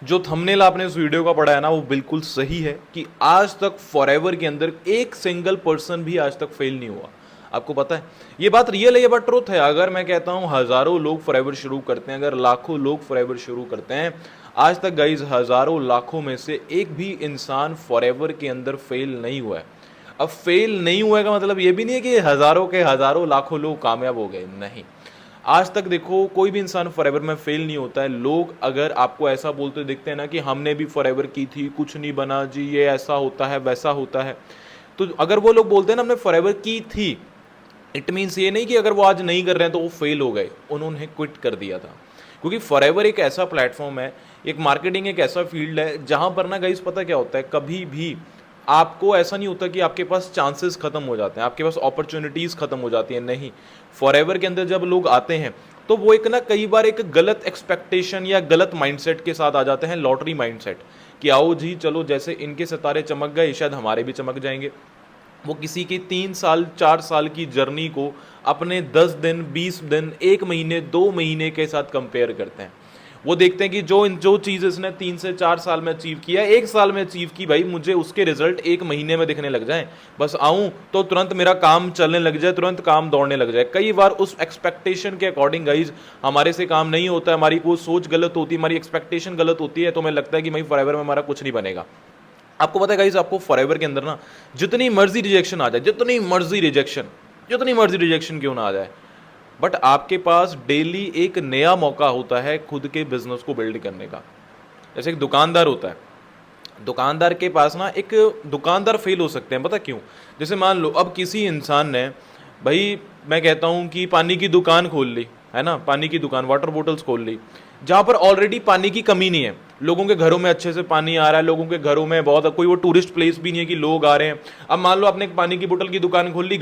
जो थंबनेल आपने इस वीडियो का पढ़ा है ना, वो बिल्कुल सही है कि आज तक फॉरएवर के अंदर एक सिंगल पर्सन भी आज तक फेल नहीं हुआ। आपको पता है ये बात रियल है, ये बात ट्रूथ है। अगर मैं कहता हूं हजारों लोग फॉरएवर शुरू करते हैं, अगर लाखों लोग फॉरएवर शुरू करते हैं, आज तक गाइज हजारों लाखों में से एक भी इंसान फॉरएवर के अंदर फेल नहीं हुआ है। अब फेल नहीं हुआ का मतलब ये भी नहीं है कि हजारों के हजारों लाखों लोग कामयाब हो गए, नहीं। आज तक देखो कोई भी इंसान फॉरएवर में फेल नहीं होता है। लोग अगर आपको ऐसा बोलते दिखते हैं ना कि हमने भी फॉरएवर की थी, कुछ नहीं बना जी, ये ऐसा होता है वैसा होता है, तो अगर वो लोग बोलते हैं ना हमने फॉरएवर की थी, इट मीन्स ये नहीं कि अगर वो आज नहीं कर रहे हैं तो वो फेल हो गए, उन्होंने क्विट कर दिया था। क्योंकि फॉरएवर एक ऐसा प्लेटफॉर्म है, एक मार्केटिंग एक ऐसा फील्ड है जहां पर ना गाइस पता क्या होता है, कभी भी आपको ऐसा नहीं होता कि आपके पास चांसेस खत्म हो जाते हैं, आपके पास अपॉर्चुनिटीज खत्म हो जाती है, नहीं। फॉरएवर के अंदर जब लोग आते हैं तो वो एक ना कई बार एक गलत एक्सपेक्टेशन या गलत माइंडसेट के साथ आ जाते हैं, लॉटरी माइंडसेट, कि आओ जी चलो जैसे इनके सितारे चमक गए शायद हमारे भी चमक जाएंगे। वो किसी की 3 साल 4 साल की जर्नी को अपने 10 दिन 20 दिन 1 महीने 2 महीने के साथ कंपेयर करते हैं। वो देखते हैं कि जो चीज़ इसने 3 से 4 साल में अचीव किया, 1 साल में अचीव की, भाई मुझे उसके रिजल्ट 1 महीने में दिखने लग जाएं, बस आऊं तो तुरंत मेरा काम चलने लग जाए, तुरंत काम दौड़ने लग जाए। कई बार उस एक्सपेक्टेशन के अकॉर्डिंग गाइज हमारे से काम नहीं होता है, हमारी वो सोच गलत होती है, हमारी एक्सपेक्टेशन गलत होती है, तो हमें लगता है कि भाई फॉरएवर में हमारा कुछ नहीं बनेगा। आपको पता है गाइस, आपको फॉरएवर के अंदर ना जितनी मर्जी रिजेक्शन आ जाए, जितनी मर्जी रिजेक्शन क्यों ना आ जाए, बट आपके पास डेली एक नया मौका होता है खुद के बिजनेस को बिल्ड करने का। जैसे एक दुकानदार होता है, दुकानदार के पास ना एक दुकानदार फेल हो सकते हैं, पता क्यों? जैसे मान लो अब किसी इंसान ने, भाई मैं कहता हूँ कि पानी की दुकान खोल ली है ना, पानी की दुकान, वाटर बोटल्स खोल ली, जहां पर ऑलरेडी पानी की कमी नहीं है, लोगों के घरों में अच्छे से पानी आ रहा है, लोगों के घरों में बहुत, कोई वो टूरिस्ट प्लेस भी नहीं है कि लोग आ रहे हैं। अब मान लो आपने एक पानी की बोतल की दुकान खोल ली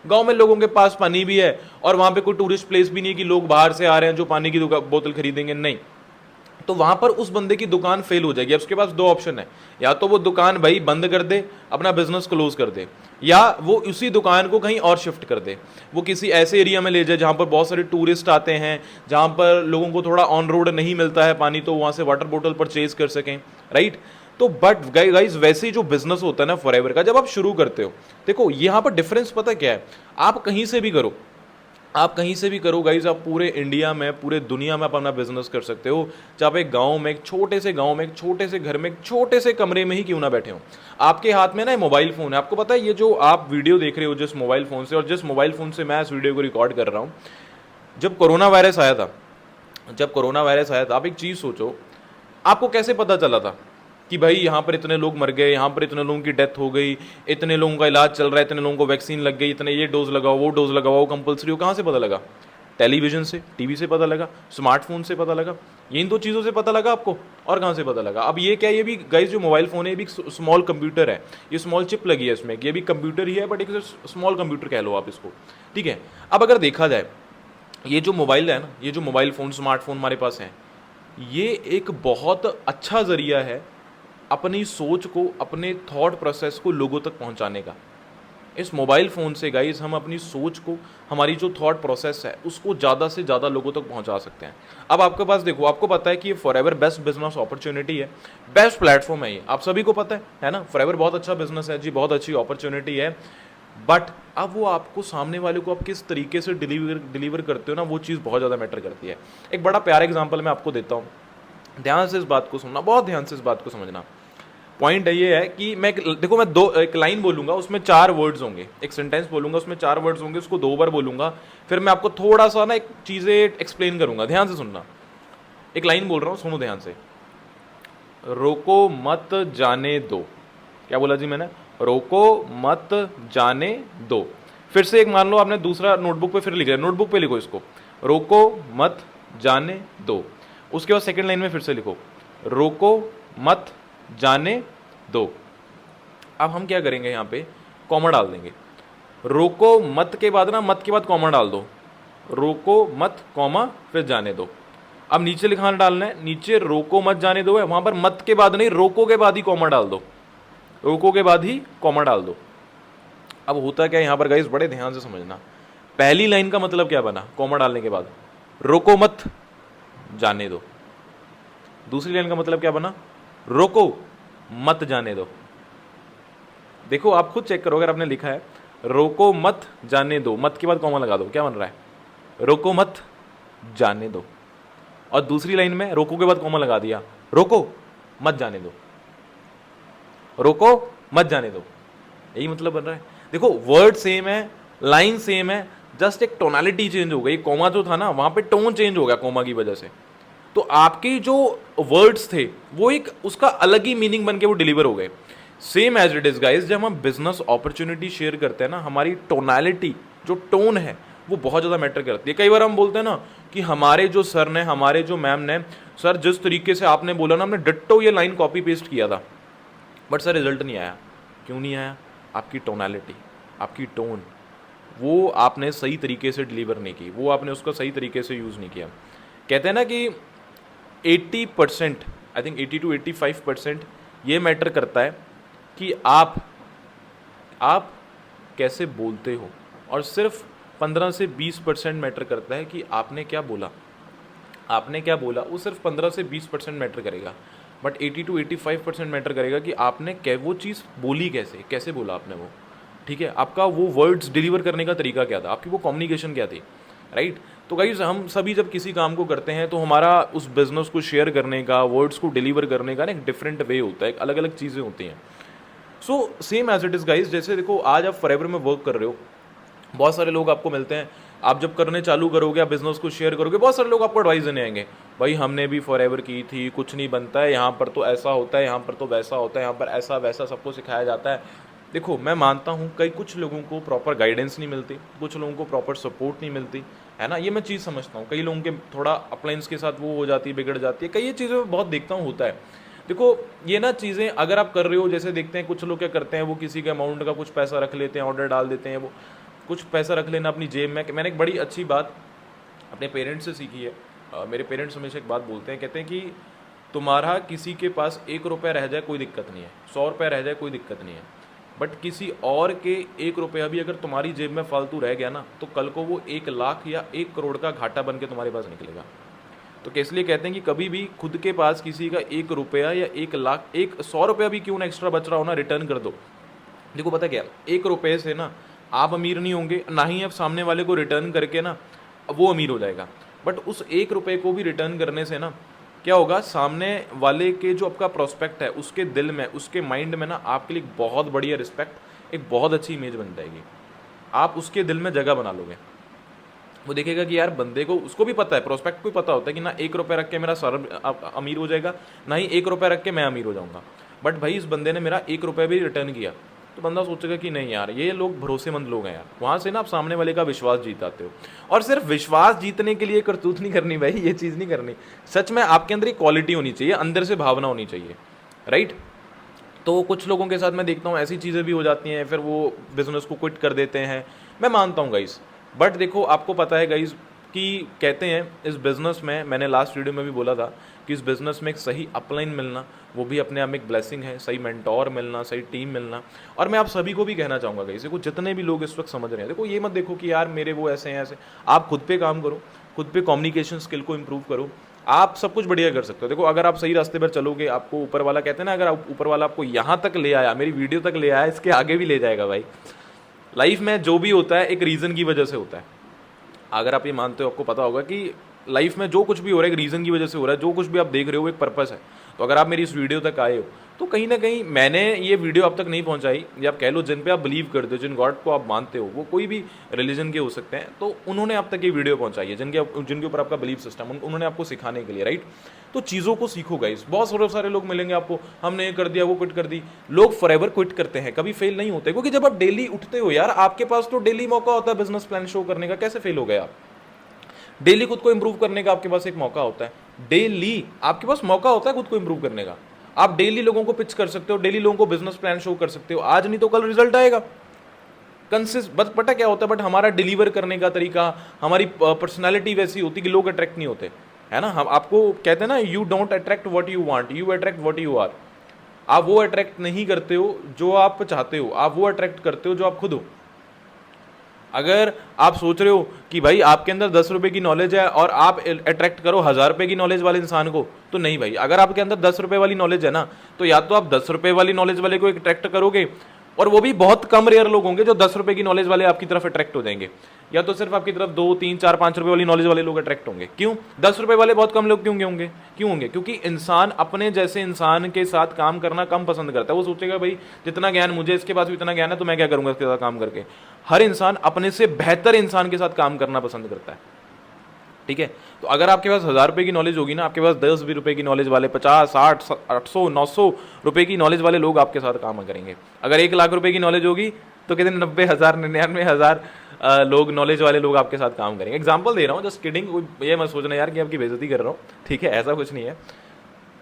गांव में लोगों के पास पानी भी है और वहां पे कोई टूरिस्ट प्लेस भी नहीं है कि लोग बाहर से आ रहे हैं जो पानी की बोतल खरीदेंगे, नहीं। तो वहां पर उस बंदे की दुकान फेल हो जाएगी। अब उसके पास दो ऑप्शन है, या तो वो दुकान भाई बंद कर दे, अपना बिजनेस क्लोज कर दे, या वो उसी दुकान को कहीं और शिफ्ट कर दे, वो किसी ऐसे एरिया में ले जाए जहां पर बहुत सारे टूरिस्ट आते हैं, जहां पर लोगों को थोड़ा ऑन रोड नहीं मिलता है पानी, तो वहां से वाटर बोतल परचेज कर सकें, राइट। तो बट गाइस वैसे ही जो बिजनेस होता है ना फॉरएवर का, जब आप शुरू करते हो, देखो यहां पर डिफरेंस पता क्या है, आप कहीं से भी करो, आप कहीं से भी करो गाइज, आप पूरे इंडिया में पूरे दुनिया में अपना बिजनेस कर सकते हो, चाहे आप एक गांव में, एक छोटे से गांव में, एक छोटे से घर में, एक छोटे से कमरे में ही क्यों ना बैठे हो। आपके हाथ में ना मोबाइल फोन है, आपको पता है ये जो आप वीडियो देख रहे हो जिस मोबाइल फोन से, और जिस मोबाइल फोन से मैं इस वीडियो को रिकॉर्ड कर रहा हूँ, जब कोरोना वायरस आया था, आप एक चीज सोचो, आपको कैसे पता चला था कि भाई यहाँ पर इतने लोग मर गए, यहाँ पर इतने लोगों की डेथ हो गई, इतने लोगों का इलाज चल रहा है, इतने लोगों को वैक्सीन लग गई, इतने ये डोज लगाओ वो डोज लगाओ वो कंपलसरी हो, कहाँ से पता लगा? टेलीविजन से, टीवी से पता लगा, स्मार्टफोन से पता लगा, ये इन दो चीज़ों से पता लगा आपको, और कहाँ से पता लगा? अब ये क्या, ये भी गाइस जो मोबाइल फोन है ये भी स्मॉल कंप्यूटर है, ये स्मॉल चिप लगी है इसमें, ये भी कंप्यूटर ही है बट एक स्मॉल कंप्यूटर कह लो आप इसको, ठीक है। अब अगर देखा जाए, ये जो मोबाइल है ना, ये जो मोबाइल फ़ोन स्मार्टफोन हमारे पास है, ये एक बहुत अच्छा ज़रिया है अपनी सोच को, अपने थॉट प्रोसेस को लोगों तक पहुंचाने का। इस मोबाइल फ़ोन से गाइस हम अपनी सोच को, हमारी जो थॉट प्रोसेस है उसको ज़्यादा से ज़्यादा लोगों तक पहुंचा सकते हैं। अब आपके पास देखो, आपको पता है कि ये फॉरएवर बेस्ट बिजनेस अपॉर्चुनिटी है, बेस्ट प्लेटफॉर्म है, ये आप सभी को पता है ना। फॉरएवर बहुत अच्छा बिजनेस है जी, बहुत अच्छी अपॉर्चुनिटी है, बट अब वो आपको, सामने वाले को आप किस तरीके से डिलीवर करते हो ना, वो चीज़ बहुत ज़्यादा मैटर करती है। एक बड़ा प्यारा एग्जाम्पल मैं आपको देता हूँ, ध्यान से इस बात को सुनना, बहुत ध्यान से इस बात को समझना। पॉइंट ये है कि मैं देखो, मैं एक लाइन बोलूंगा उसमें 4 वर्ड्स होंगे, एक सेंटेंस बोलूंगा उसमें 4 वर्ड्स होंगे, उसको 2 बार बोलूंगा, फिर मैं आपको थोड़ा सा ना एक चीज़ें एक्सप्लेन करूंगा, ध्यान से सुनना। एक लाइन बोल रहा हूँ, सुनो ध्यान से। रोको मत जाने दो। क्या बोला जी मैंने? रोको मत जाने दो। फिर से एक मान लो आपने दूसरा नोटबुक पे फिर लिख रहा है, नोटबुक पे लिखो इसको, रोको मत जाने दो। उसके बाद सेकंड लाइन में फिर से लिखो, रोको मत जाने दो। अब हम क्या करेंगे, यहाँ पे कॉमा डाल देंगे, रोको मत के बाद ना, मत के बाद कॉमा डाल दो, रोको मत कॉमा फिर जाने दो। अब नीचे लिखना डालना है, नीचे रोको मत जाने दो है, वहां पर मत के बाद नहीं, रोको के बाद ही कॉमा डाल दो, रोको के बाद ही कॉमा डाल दो। अब होता क्या यहां पर गाइस, बड़े ध्यान से समझना, पहली लाइन का मतलब क्या बना कॉमा डालने के बाद? रोको मत जाने दो। दूसरी लाइन का मतलब क्या बना, रोको मत जाने दो। देखो आप खुद चेक करो, अगर आपने लिखा है रोको मत जाने दो, मत के बाद कॉमा लगा दो, क्या बन रहा है, रोको मत जाने दो। और दूसरी लाइन में रोको के बाद कॉमा लगा दिया, रोको मत जाने दो, रोको मत जाने दो, यही मतलब बन रहा है। देखो वर्ड सेम है, लाइन सेम है, जस्ट एक टोनालिटी चेंज हो गई। कॉमा जो था ना वहां पे टोन चेंज हो गया कॉमा की वजह से। तो आपके जो वर्ड्स थे वो एक उसका अलग ही मीनिंग बन के वो डिलीवर हो गए। Same as it is guys, जब हम बिजनेस अपॉर्चुनिटी शेयर करते हैं ना, हमारी टोनालिटी जो टोन है वो बहुत ज़्यादा मैटर करती है। कई बार हम बोलते हैं ना कि हमारे जो सर ने, हमारे जो मैम ने, सर जिस तरीके से आपने बोला ना, हमने डिट्टो ये लाइन कॉपी पेस्ट किया था, बट सर रिजल्ट नहीं आया। क्यों नहीं आया? आपकी टोनालिटी, आपकी टोन, वो आपने सही तरीके से डिलीवर नहीं की, वो आपने उसका सही तरीके से यूज़ नहीं किया। कहते हैं ना कि 80%, आई थिंक 80 to 85% ये मैटर करता है कि आप कैसे बोलते हो, और सिर्फ 15 से 20% मैटर करता है कि आपने क्या बोला। आपने क्या बोला वो सिर्फ 15 से 20% मैटर करेगा, बट 80 to 85% मैटर करेगा कि आपने क्या वो चीज़ बोली, कैसे बोला आपने वो। ठीक है, आपका वो वर्ड्स डिलीवर करने का तरीका क्या था, आपकी वो कम्युनिकेशन क्या थी, राइट। तो गाइस हम सभी जब किसी काम को करते हैं तो हमारा उस बिजनेस को शेयर करने का, वर्ड्स को डिलीवर करने का ना एक डिफरेंट वे होता है, एक अलग अलग चीज़ें होती हैं। So same as it is guys, जैसे देखो आज आप फॉरएवर में वर्क कर रहे हो, बहुत सारे लोग आपको मिलते हैं, आप जब करने चालू करोगे, आप बिजनेस को शेयर करोगे, बहुत सारे लोग आपको एडवाइस देने आएंगे, भाई हमने भी फॉरएवर की थी, कुछ नहीं बनता है, यहाँ पर तो ऐसा होता है, यहाँ पर तो वैसा होता है, यहाँ पर ऐसा वैसा सबको सिखाया जाता है। देखो मैं मानता हूँ कुछ लोगों को प्रॉपर गाइडेंस नहीं मिलती, कुछ लोगों को प्रॉपर सपोर्ट नहीं मिलती, है ना, ये मैं चीज़ समझता हूँ। कई लोगों के थोड़ा अप्लायंस के साथ वो हो जाती है, बिगड़ जाती है, कई ये चीज़ें मैं बहुत देखता हूँ होता है। देखो ये ना चीज़ें अगर आप कर रहे हो, जैसे देखते हैं कुछ लोग क्या करते हैं, वो किसी के अमाउंट का कुछ पैसा रख लेते हैं, ऑर्डर डाल देते हैं, वो कुछ पैसा रख लेना अपनी जेब में। मैंने एक बड़ी अच्छी बात अपने पेरेंट्स से सीखी है। मेरे पेरेंट्स हमेशा एक बात बोलते हैं, कहते हैं कि तुम्हारा किसी के पास 1 रुपया रह जाए कोई दिक्कत नहीं है, 100 रुपया रह जाए कोई दिक्कत नहीं है, बट किसी और के 1 रुपया भी अगर तुम्हारी जेब में फालतू रह गया ना, तो कल को वो 1 लाख या 1 करोड़ का घाटा बन के तुम्हारे पास निकलेगा। तो इसलिए कहते हैं कि कभी भी खुद के पास किसी का 1 रुपया या 1 लाख, 100 रुपया भी क्यों ना एक्स्ट्रा बच रहा हो ना, रिटर्न कर दो। देखो पता क्या, 1 रुपये से ना आप अमीर नहीं होंगे, ना ही आप सामने वाले को रिटर्न करके ना वो अमीर हो जाएगा, बट उस 1 रुपये को भी रिटर्न करने से ना क्या होगा, सामने वाले के जो आपका प्रोस्पेक्ट है उसके दिल में, उसके माइंड में ना आपके लिए एक बहुत बढ़िया रिस्पेक्ट, एक बहुत अच्छी इमेज बन जाएगी। आप उसके दिल में जगह बना लोगे, वो देखेगा कि यार बंदे को, उसको भी पता है, प्रोस्पेक्ट को भी पता होता है कि ना 1 रुपया रख के मेरा सर अमीर हो जाएगा, ना ही 1 रुपया रख के मैं अमीर हो जाऊंगा, बट भाई इस बंदे ने मेरा 1 रुपया भी रिटर्न किया, तो बंदा सोचेगा कि नहीं यार ये लोग भरोसेमंद लोग हैं यार। वहाँ से ना आप सामने वाले का विश्वास जीताते हो, और सिर्फ विश्वास जीतने के लिए करतूत नहीं करनी भाई, ये चीज़ नहीं करनी। सच में आपके अंदर एक क्वालिटी होनी चाहिए, अंदर से भावना होनी चाहिए, राइट। तो कुछ लोगों के साथ मैं देखता हूँ ऐसी चीज़ें भी हो जाती हैं, फिर वो बिजनेस को क्विट कर देते हैं, मैं मानता हूँ गाइस। बट देखो आपको पता है गाइस कि कहते हैं इस बिज़नेस में, मैंने लास्ट वीडियो में भी बोला था कि इस बिज़नेस में एक सही अपलाइन मिलना वो भी अपने आप में एक ब्लेसिंग है, सही मेंटोर मिलना, सही टीम मिलना। और मैं आप सभी को भी कहना चाहूँगा गाइस, देखो जितने भी लोग इस वक्त समझ रहे हैं, देखो ये मत देखो कि यार मेरे वो ऐसे हैं ऐसे, आप खुद पे काम करो, खुद पे कम्युनिकेशन स्किल को इम्प्रूव करो, आप सब कुछ बढ़िया कर सकते हो। देखो अगर आप सही रास्ते पर चलोगे, आपको ऊपर वाला, कहते हैं ना, अगर ऊपर वाला आपको यहाँ तक ले आया, मेरी वीडियो तक ले आया, इसके आगे भी ले जाएगा भाई। लाइफ में जो भी होता है एक रीज़न की वजह से होता है। अगर आप ये मानते हो, आपको पता होगा कि लाइफ में जो कुछ भी हो रहा है एक रीज़न की वजह से हो रहा है, जो कुछ भी आप देख रहे हो एक पर्पस है। तो अगर आप मेरी इस वीडियो तक आए हो तो कहीं ना कहीं मैंने ये वीडियो आप तक नहीं पहुंचाई, या आप कह लो जिन पे आप बिलीव करते हो, जिन गॉड को आप मानते हो, वो कोई भी रिलीजन के हो सकते हैं, तो उन्होंने आप तक ये वीडियो पहुंचाई है, जिनके ऊपर आपका बिलीव सिस्टम, उन्होंने आपको सिखाने के लिए, राइट। तो चीज़ों को सीखो गाइस। बहुत सारे लोग मिलेंगे आपको, हमने ये कर दिया, वो क्विट कर दी। लोग फॉरएवर क्विट करते हैं, कभी फेल नहीं होते, क्योंकि जब आप डेली उठते हो यार, आपके पास तो डेली मौका होता है बिजनेस प्लान शो करने का, कैसे फेल हो गए आप? डेली खुद को इंप्रूव करने का आपके पास एक मौका होता है, डेली आपके पास मौका होता है खुद को इंप्रूव करने का। आप डेली लोगों को पिच कर सकते हो, डेली लोगों को बिजनेस प्लान शो कर सकते हो, आज नहीं तो कल रिजल्ट आएगा। बस पता क्या होता है, बट हमारा डिलीवर करने का तरीका, हमारी पर्सनैलिटी वैसी होती है कि लोग अट्रैक्ट नहीं होते, है ना। हम आपको कहते हैं ना, you don't attract what you want, you attract what you are. आप वो अट्रैक्ट नहीं करते हो जो आप चाहते हो, आप वो अट्रैक्ट करते हो जो आप खुद हो। अगर आप सोच रहे हो कि भाई आपके अंदर 10 रुपए की नॉलेज है और आप अट्रैक्ट करो 1000 रुपए की नॉलेज वाले इंसान को, तो नहीं भाई। अगर आपके अंदर 10 रुपए वाली नॉलेज है ना, तो या तो आप 10 रुपए वाली नॉलेज वाले को अट्रैक्ट करोगे, और वो भी बहुत कम रेयर लोग होंगे जो 10 रुपए की नॉलेज वाले आपकी तरफ अट्रैक्ट हो जाएंगे, या तो सिर्फ आपकी तरफ 2 3 4 5 रुपए वाली नॉलेज वाले लोग अट्रैक्ट होंगे। क्यों? 10 रुपए वाले बहुत कम लोग क्यों होंगे? क्योंकि इंसान अपने जैसे इंसान के साथ काम करना कम पसंद करता है। वो सोचेगा भाई जितना ज्ञान मुझे, इसके पास भी इतना ज्ञान है, तो मैं क्या करूंगा इसके साथ काम करके। हर इंसान अपने से बेहतर इंसान के साथ काम करना पसंद करता है, ठीक है। तो अगर आपके पास 1000 रुपए की नॉलेज होगी ना, आपके पास 10-20 रुपए की नॉलेज वाले 50 60 800 900 रुपए की नॉलेज वाले लोग आपके साथ काम करेंगे। अगर 1 लाख रुपए की नॉलेज होगी तो कितने 90,000 99,000 लोग, नॉलेज वाले लोग आपके साथ काम करेंगे। एग्जाम्पल दे रहा हूँ, जस्ट किडिंग। ये मत सोचना यार कि आपकी बेइज्जती कर रहा हूँ, ठीक है, ऐसा कुछ नहीं है।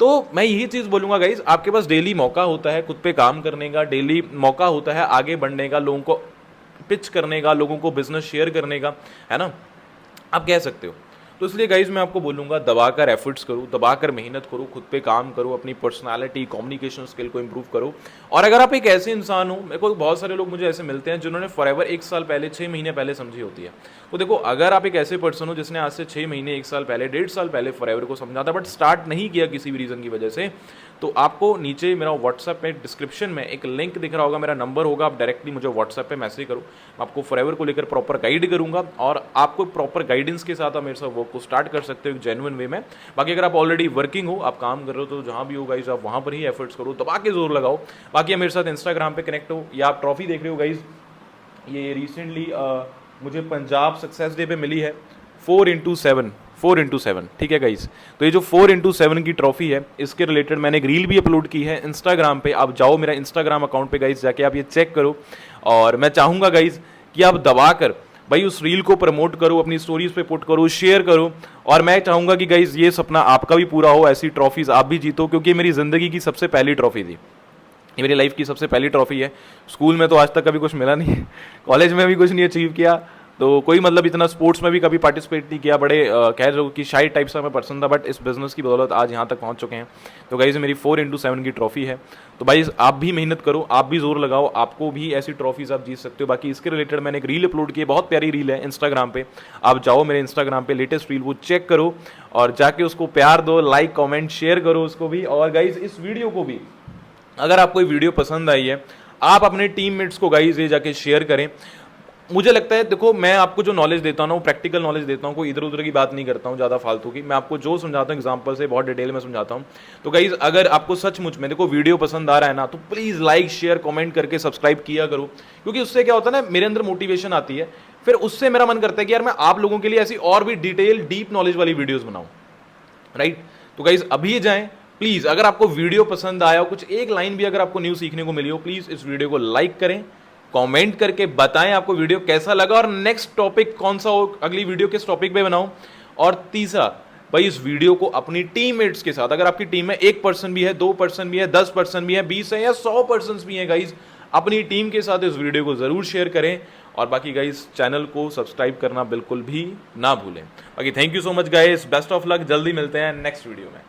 तो मैं यही चीज़ बोलूँगा गाइज, आपके पास डेली मौका होता है खुद पे काम करने का, डेली मौका होता है आगे बढ़ने का, लोगों को पिच करने का, लोगों को बिजनेस शेयर करने का, है ना, आप कह सकते हो। तो इसलिए गाइज मैं आपको बोलूँगा दबाकर एफर्ट्स करो, दबाकर मेहनत करो, खुद पे काम करो, अपनी पर्सनालिटी कम्युनिकेशन स्किल को इंप्रूव करो। और अगर आप एक ऐसे इंसान हो, मेरे को बहुत सारे लोग मुझे ऐसे मिलते हैं जिन्होंने फॉरएवर 1 साल पहले 6 महीने पहले समझी होती है। तो देखो, अगर आप एक ऐसे पर्सन हो जिसने आज से 6 महीने 1 साल पहले 1.5 साल पहले फॉरएवर को समझा था बट स्टार्ट नहीं किया किसी भी रीज़न की वजह से, तो आपको नीचे मेरा व्हाट्सएप में डिस्क्रिप्शन में एक लिंक दिख रहा होगा, मेरा नंबर होगा, आप डायरेक्टली मुझे व्हाट्सएप पे मैसेज करो। मैं आपको फॉरएवर को लेकर प्रॉपर गाइड करूंगा और आपको प्रॉपर गाइडेंस के साथ आप मेरे साथ वर्क को स्टार्ट कर सकते हो एक जेन्युइन वे में। बाकी अगर आप ऑलरेडी वर्किंग हो, आप काम कर रहे हो, तो जहाँ भी हो गाइज आप वहाँ पर ही एफर्ट्स करो, दबा के जोर लगाओ। बाकी आप मेरे साथ इंस्टाग्राम पे कनेक्ट हो, या आप ट्रॉफी देख रहे हो गाइज, ये रिसेंटली मुझे पंजाब सक्सेस डे पे मिली है 4x7, ठीक है गाइस। तो ये जो 4x7 की ट्रॉफी है, इसके रिलेटेड मैंने एक रील भी अपलोड की है इंस्टाग्राम पे। आप जाओ मेरा इंस्टाग्राम अकाउंट पे गाइस, जाके आप ये चेक करो। और मैं चाहूँगा गाइस कि आप दबा कर भाई उस रील को प्रमोट करो, अपनी स्टोरीज पे पुट करो, शेयर करो। और मैं चाहूँगा कि गाइस ये सपना आपका भी पूरा हो, ऐसी ट्रॉफीज आप भी जीतो, क्योंकि मेरी ज़िंदगी की सबसे पहली ट्रॉफी थी, ये मेरी लाइफ की सबसे पहली ट्रॉफी है। स्कूल में तो आज तक कभी कुछ मिला नहीं है, कॉलेज में भी कुछ नहीं अचीव किया, तो कोई मतलब इतना स्पोर्ट्स में भी कभी पार्टिसिपेट नहीं किया, बड़े कह रहे हो कि शाई टाइप सा मैं पर्सन था, बट इस बिजनेस की बदौलत आज यहाँ तक पहुँच चुके हैं। तो गाइस मेरी 4x7 की ट्रॉफी है। तो भाई आप भी मेहनत करो, आप भी जोर लगाओ, आपको भी ऐसी ट्रॉफीज आप जीत सकते हो। बाकी इसके रिलेटेड मैंने एक रील अपलोड की है, बहुत प्यारी रील है इंस्टाग्राम पे, आप जाओ मेरे इंस्टाग्राम पे, लेटेस्ट रील वो चेक करो और जाके उसको प्यार दो, लाइक कॉमेंट शेयर करो उसको भी। और गाइज इस वीडियो को भी, अगर आपको ये वीडियो पसंद आई है, आप अपने टीममेट्स को गाइज ये जाके शेयर करें। मुझे लगता है, देखो मैं आपको जो नॉलेज देता हूँ ना, वो प्रैक्टिकल नॉलेज देता हूँ, कोई इधर उधर की बात नहीं करता हूँ ज़्यादा फालतू की। मैं आपको जो समझाता हूँ एग्जांपल से बहुत डिटेल में समझाता हूँ। तो गाइज अगर आपको सचमुच में देखो वीडियो पसंद आ रहा है ना, तो प्लीज़ लाइक शेयर कमेंट करके सब्सक्राइब किया करो, क्योंकि उससे क्या होता है ना, मेरे अंदर मोटिवेशन आती है, फिर उससे मेरा मन करता है कि यार मैं आप लोगों के लिए ऐसी और भी डिटेल डीप नॉलेज वाली वीडियोज़ बनाऊँ, राइट। तो गाइज अभी जाएँ प्लीज़, अगर आपको वीडियो पसंद आया हो, कुछ एक लाइन भी अगर आपको न्यू सीखने को मिली हो, प्लीज़ इस वीडियो को लाइक करें, कमेंट करके बताएं आपको वीडियो कैसा लगा और नेक्स्ट टॉपिक कौन सा हो, अगली वीडियो किस टॉपिक पे बनाऊं। और तीसरा भाई, इस वीडियो को अपनी टीममेट्स के साथ, अगर आपकी टीम में 1 पर्सन भी है, 2 पर्सन भी है, 10 पर्सन भी है, 20 है या 100 पर्सन भी हैं गाइज, अपनी टीम के साथ इस वीडियो को जरूर शेयर करें। और बाकी गाइज चैनल को सब्सक्राइब करना बिल्कुल भी ना भूलें। बाकी thank you so much guys, best of luck, जल्दी मिलते हैं नेक्स्ट वीडियो में।